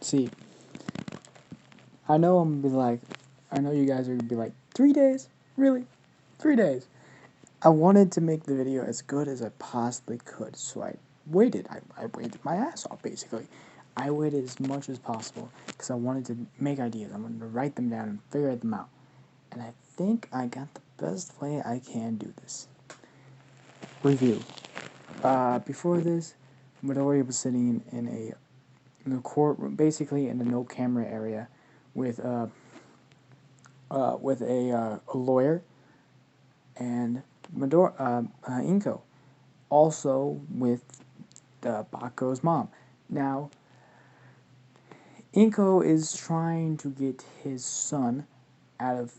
See, I know I'm gonna be like, I know you guys are gonna be like, 3 days? Really? 3 days? I wanted to make the video as good as I possibly could, so I waited. I waited my ass off, basically. I waited as much as possible, because I wanted to make ideas. I wanted to write them down and figure them out. And I think I got the best way I can do this. Review. Before this, Midori was sitting in the courtroom, basically in the no camera area, with a lawyer and Inko, also with Bako's mom. Now, Inko is trying to get his son out of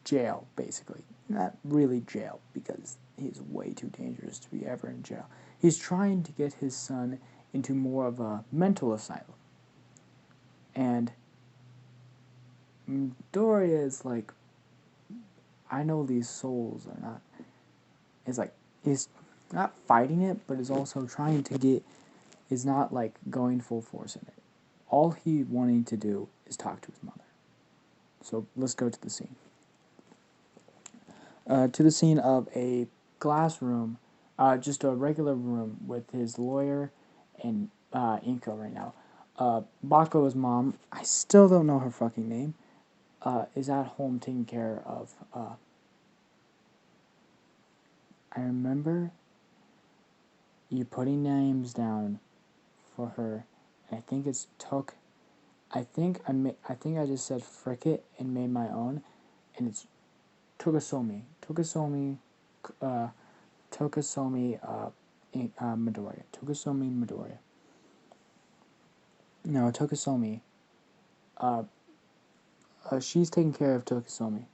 jail, basically. Not really jail, because he's way too dangerous to be ever in jail. He's trying to get his son into more of a mental asylum. And Doria is like, I know these souls are not... It's like, he's not fighting it, but is also trying to get... is not like going full force in it. All he wanting to do is talk to his mother. So let's go to the scene. To the scene of a glass room, just a regular room with his lawyer and Inko right now. Bako's mom, I still don't know her fucking name, is at home taking care of... I remember you putting names down for her. And I think it's Took. I think I just said frick it and made my own, and it's Tokusomi. Tokusomi Midoriya. Tokusomi Midoriya. No, Tokusomi. She's taking care of Tokusomi.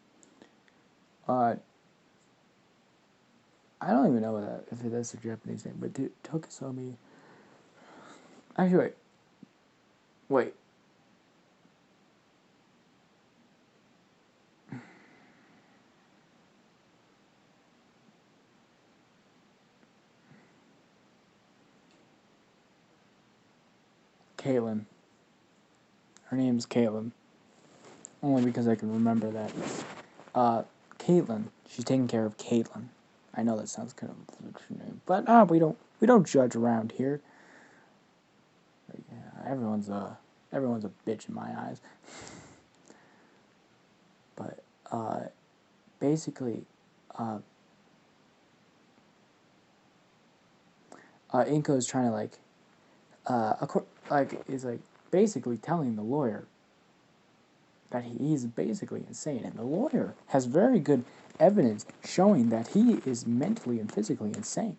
I don't even know if that's a Japanese name, but Tokusomi. Actually, wait. Caitlin. Her name's Caitlin. Only because I can remember that. Caitlin. She's taking care of Caitlin. I know that sounds kind of name, but we don't judge around here. Yeah, everyone's a bitch in my eyes. But basically, Inko is trying to is basically telling the lawyer that he's basically insane, and the lawyer has very good evidence showing that he is mentally and physically insane.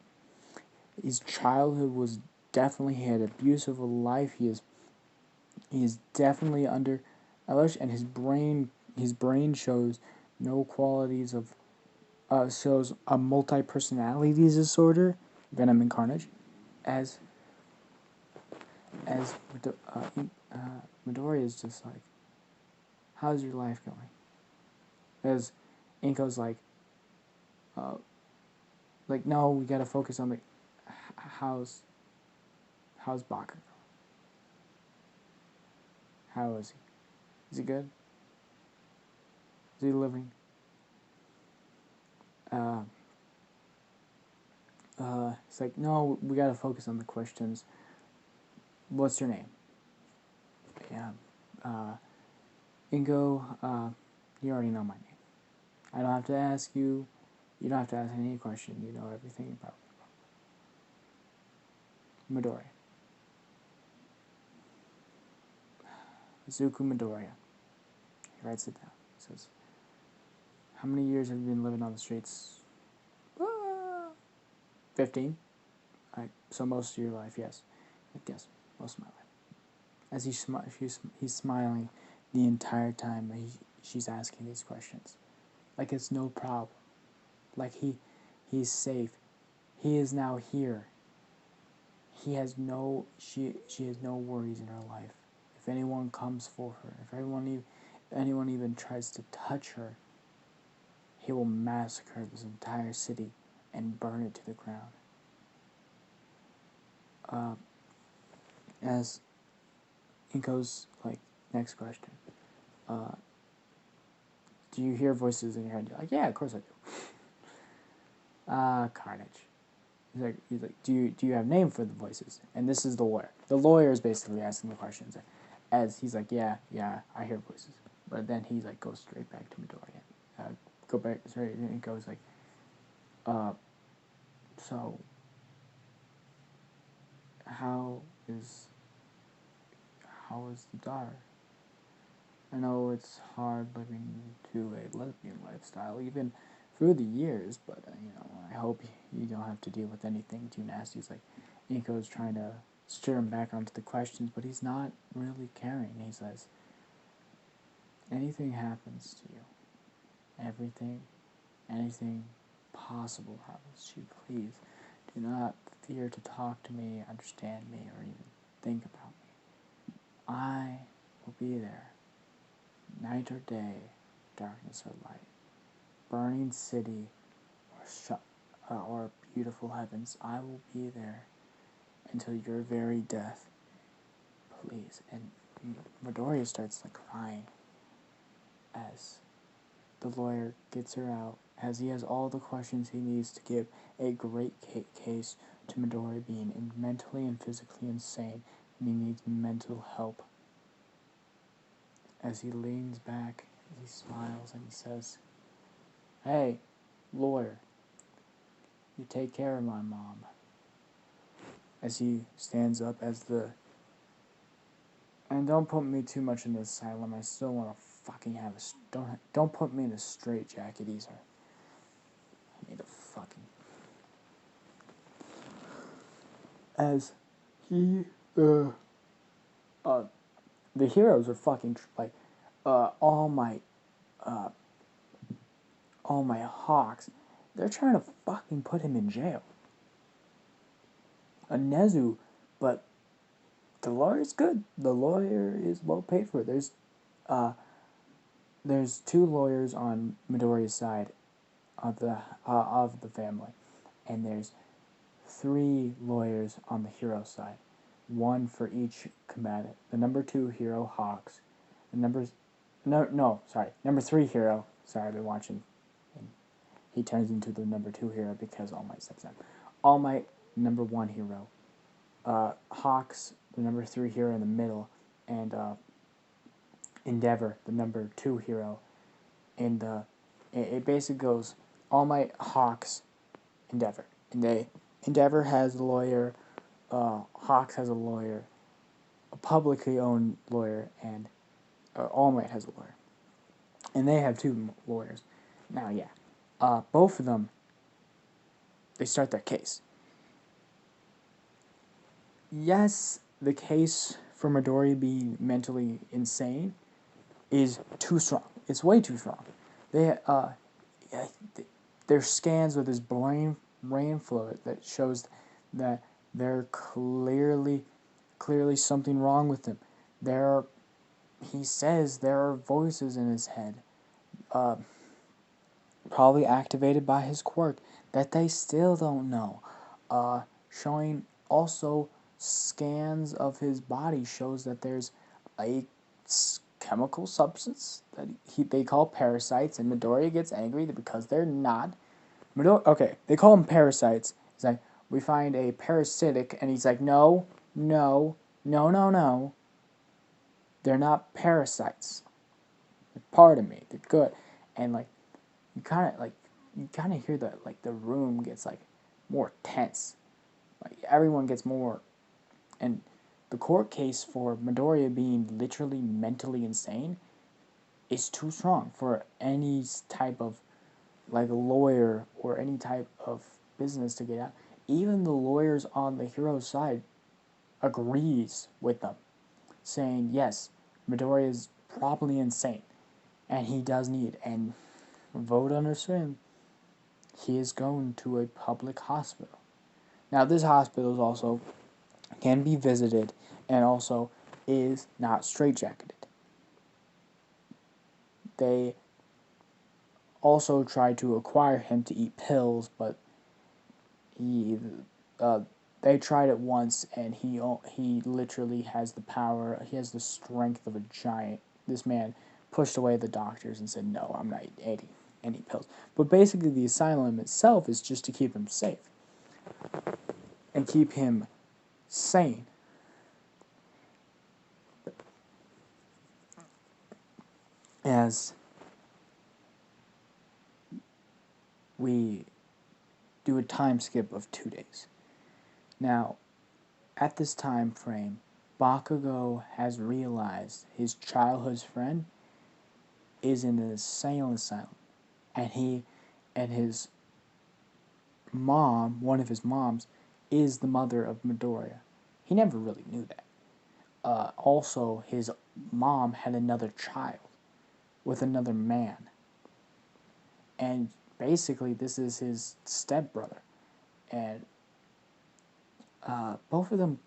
His childhood was definitely, he had an abusive life. He is definitely under, and his brain shows no qualities of, shows a multi-personality disorder, Venom and Carnage, as Midori is just like, how's your life going? As Inko's like, no, we gotta focus on the, how's Baka going? How is he? Is he good? Is he living? It's like, no, we gotta focus on the questions. What's your name? Yeah, Ingo, you already know my name. I don't have to ask you. You don't have to ask any question. You know everything about Midori. Izuku Midoriya. He writes it down. He says, how many years have you been living on the streets? 15. So most of your life, yes. Yes, most of my life. As he's smiling the entire time she's asking these questions. Like it's no problem. Like he's safe. He is now here. She has no worries in her life. If anyone comes for her, if anyone even tries to touch her, he will massacre this entire city and burn it to the ground. As Inko's like, next question. Do you hear voices in your head? You're like, yeah, of course I do. Carnage. He's like, do you have a name for the voices? And this is the lawyer. The lawyer is basically asking the questions. As he's like, yeah, I hear voices. But then he's like, goes straight back to Midoriya. Go back straight, and he goes like, so how is the daughter? I know it's hard living to a lesbian lifestyle, even through the years, but I hope you don't have to deal with anything too nasty. It's like Nico's trying to steer him back onto the questions, but he's not really caring. He says, anything happens to you, anything possible happens to you, please do not fear to talk to me, understand me, or even think about me. I will be there. Night or day, darkness or light, burning city or beautiful heavens, I will be there until your very death. Please. And Midoriya starts like crying as the lawyer gets her out, as he has all the questions he needs to give a great case to Midoriya being mentally and physically insane, and he needs mental help. As he leans back, he smiles and he says, hey, lawyer, you take care of my mom. As he stands up and don't put me too much in the asylum, I still want to fucking have don't put me in a straitjacket either. I need a fucking... As he, the heroes are fucking, like, all my hawks, they're trying to fucking put him in jail. A Nezu, but the lawyer's good. The lawyer is well paid for. There's two lawyers on Midoriya's side of the family, and there's 3 lawyers on the hero side, 1 for each combatant. The number 2 hero, Hawks. The number 3 hero. Sorry, I've been watching. And he turns into the number 2 hero because All Might steps in. All Might, number 1 hero. Hawks, the number 3 hero in the middle, and Endeavor, the number 2 hero. And it basically goes All Might, Hawks, Endeavor. And Endeavor has a lawyer, Hawks has a lawyer, a publicly owned lawyer, and All Might has a lawyer. And they have 2 lawyers. Now, yeah, both of them, they start their case. Yes, the case for Midoriya being mentally insane is too strong. It's way too strong. There's scans with his brain fluid that shows that there clearly something wrong with him. He says there are voices in his head, probably activated by his quirk, that they still don't know. Showing also scans of his body shows that there's a chemical substance that they call parasites, and Midoriya gets angry because they're not. Okay, they call them parasites. He's like, we find a parasitic, and he's like, no. They're not parasites. They're part of me. They're good. And like, you kind of hear that like the room gets like more tense. Like everyone gets more, and the court case for Midoriya being literally mentally insane is too strong for any type of like a lawyer or any type of business to get out. Even the lawyers on the hero's side agrees with them, saying yes, Midoriya is probably insane, and he does need, and vote understand, he is going to a public hospital. Now this hospital is also can be visited and also is not straitjacketed. They also tried to acquire him to eat pills, but the they tried it once, and he literally has the power. He has the strength of a giant. This man pushed away the doctors and said, "No, I'm not eating any pills." But basically, the asylum itself is just to keep him safe and keep him sane. As we do a time skip of 2 days. Now, at this time frame, Bakugo has realized his childhood friend is in an insane asylum, and his mom, one of his moms, is the mother of Midoriya. He never really knew that. Also, his mom had another child with another man, and basically this is his stepbrother, and both of them,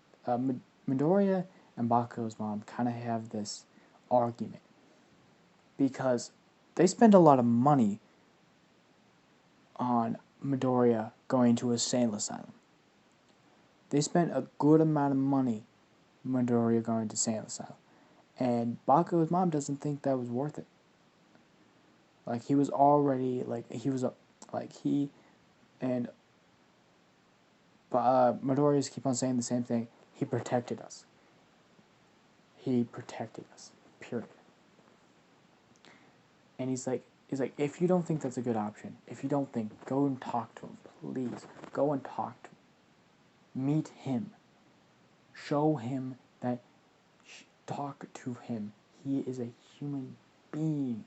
Midoriya and Bakugo's mom, kind of have this argument because they spend a lot of money on Midoriya going to a insane asylum. They spent a good amount of money Midoriya going to insane asylum, and Bakugo's mom doesn't think that was worth it. Like he was already he and Midoriya keep on saying the same thing. He protected us. He protected us. Period. And he's like, if you don't think that's a good option, if you don't think, go and talk to him, please. Go and talk to him. Meet him. Show him that, talk to him. He is a human being.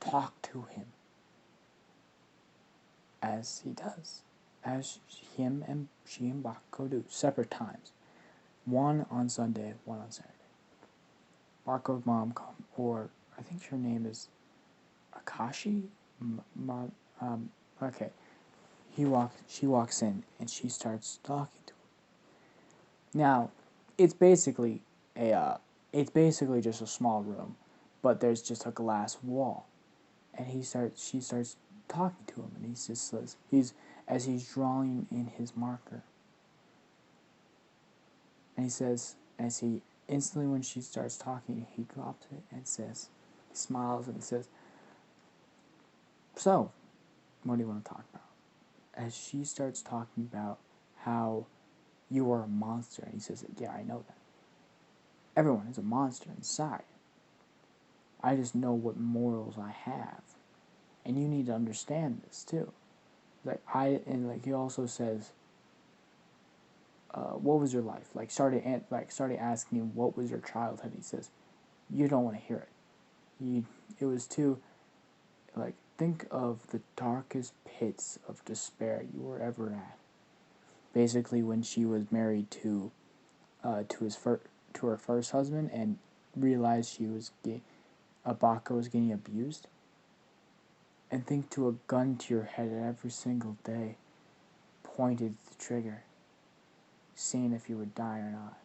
Talk to him. As he does. As she and Bakugo do. Separate times. One on Sunday, one on Saturday. Bakugo's mom, or I think her name is Akashi? Okay. She walks in and she starts talking to him. Now, it's basically just a small room, but there's just a glass wall, and she starts talking to him, and he just says as he's drawing in his marker, and he says instantly when she starts talking, he drops it and says, he smiles and says, "So, what do you want to talk about?" As she starts talking about how you are a monster, and he says, "Yeah, I know that. Everyone is a monster inside. I just know what morals I have, and you need to understand this too." He also says, "What was your life?" Started asking him, "What was your childhood?" He says, "You don't want to hear it. It was too, think of the darkest pits of despair you were ever at." Basically, when she was married to her first husband and realized Bakugo was getting abused, and think to a gun to your head every single day, pointed the trigger, seeing if you would die or not.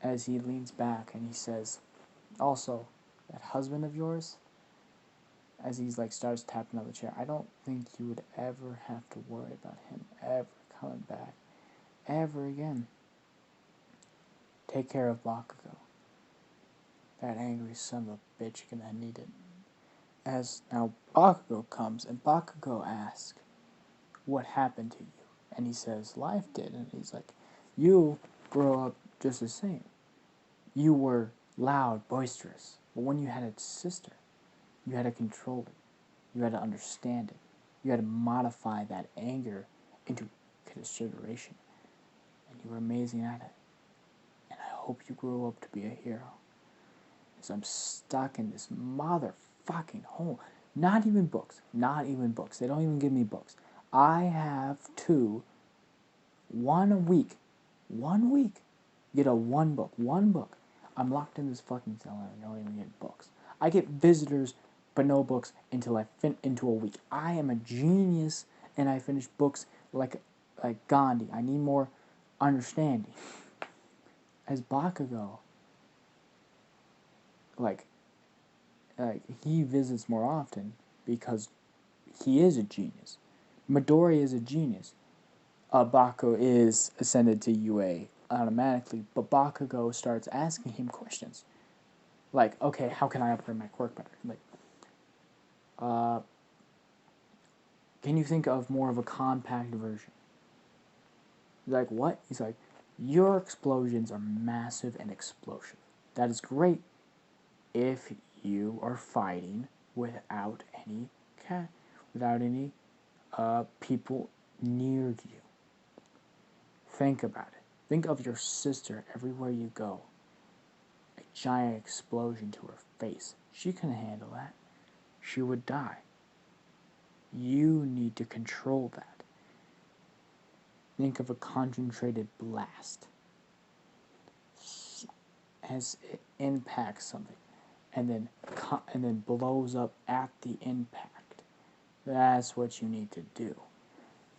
As he leans back and he says, "Also, that husband of yours," as he's starts tapping on the chair, "I don't think you would ever have to worry about him ever coming back, ever again. Take care of Bakugo. That angry son of a bitch gonna need it." As now Bakugo comes, and Bakugo asks, "What happened to you?" And he says, "Life did." And he's like, "You grow up just the same. You were loud, boisterous, but when you had a sister, you had to control it. You had to understand it. You had to modify that anger into consideration. And you were amazing at it. And I hope you grow up to be a hero. Because I'm stuck in this motherfucking hole. Not even books. Not even books. They don't even give me books. I have to, 1 week, get one book. I'm locked in this fucking cell and I don't even get books. I get visitors, but no books until I fit into a week. I am a genius, and I finish books like Gandhi. I need more understanding." As Bakugo, he visits more often because he is a genius. Midori is a genius. Bakugo is ascended to UA automatically, but Bakugo starts asking him questions. Like, okay, how can I upgrade my quirk better? Like, can you think of more of a compact version? He's like, what? He's like, your explosions are massive and explosive. That is great if you are fighting without any people near you. Think about it. Think of your sister everywhere you go. A giant explosion to her face. She couldn't handle that. She would die. You need to control that. Think of a concentrated blast as it impacts something and then blows up at the impact. That's what you need to do.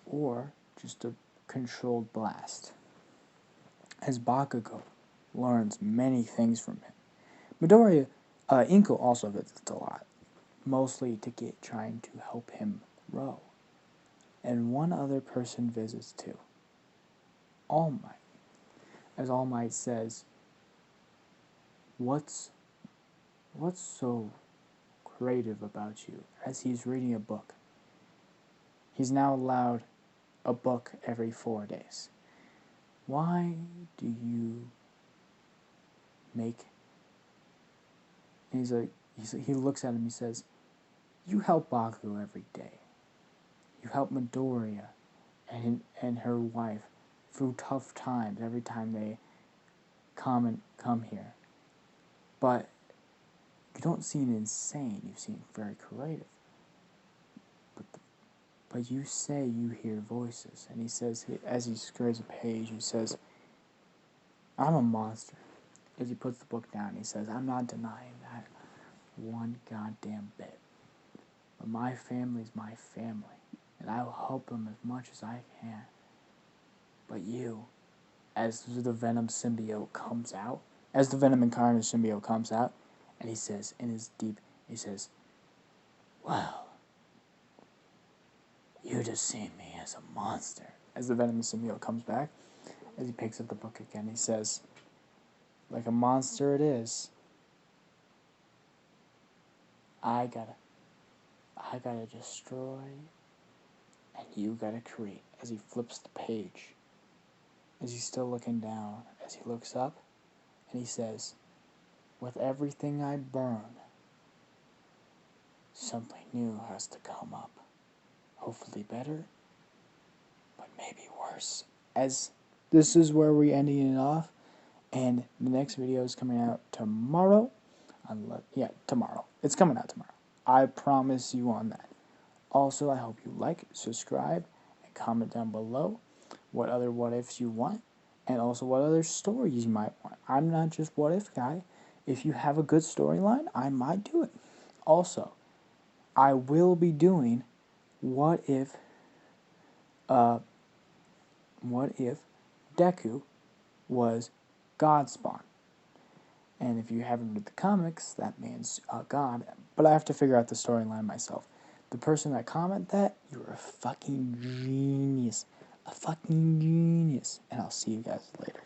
Or just a controlled blast. As Bakugo learns many things from him. Midoriya, Inko also visits a lot, mostly to trying to help him grow. And one other person visits too. All Might. As All Might says, what's so creative about you? As he's reading a book. He's now allowed a book every 4 days. Why do you make... And he looks at him, he says, you help Bakugo every day. You help Midoriya and her wife through tough times every time they come here. But you don't seem insane, you seem very creative. But you say you hear voices. And he says, as he squares a page, he says, I'm a monster. As he puts the book down, he says, I'm not denying that one goddamn bit. But my family's my family. And I will help them as much as I can. But you, as the Venom symbiote comes out, as the Venom and Carnage symbiote comes out, and he says, he says, well, you just see me as a monster. As the Venom symbiote comes back, as he picks up the book again, he says, like a monster it is, I gotta destroy, and you gotta create. As he flips the page, as he's still looking down, as he looks up, and he says, with everything I burn, something new has to come up. Hopefully better, but maybe worse. As this is where we're ending it off, and the next video is coming out tomorrow. Tomorrow. It's coming out tomorrow. I promise you on that. Also, I hope you like, subscribe, and comment down below what other what ifs you want, and also what other stories you might want. I'm not just what if guy. If you have a good storyline, I might do it. Also, I will be doing what if Deku was Godspawn. And if you haven't read the comics, that means God. But I have to figure out the storyline myself. The person that commented that, you're a fucking genius. A fucking genius. And I'll see you guys later.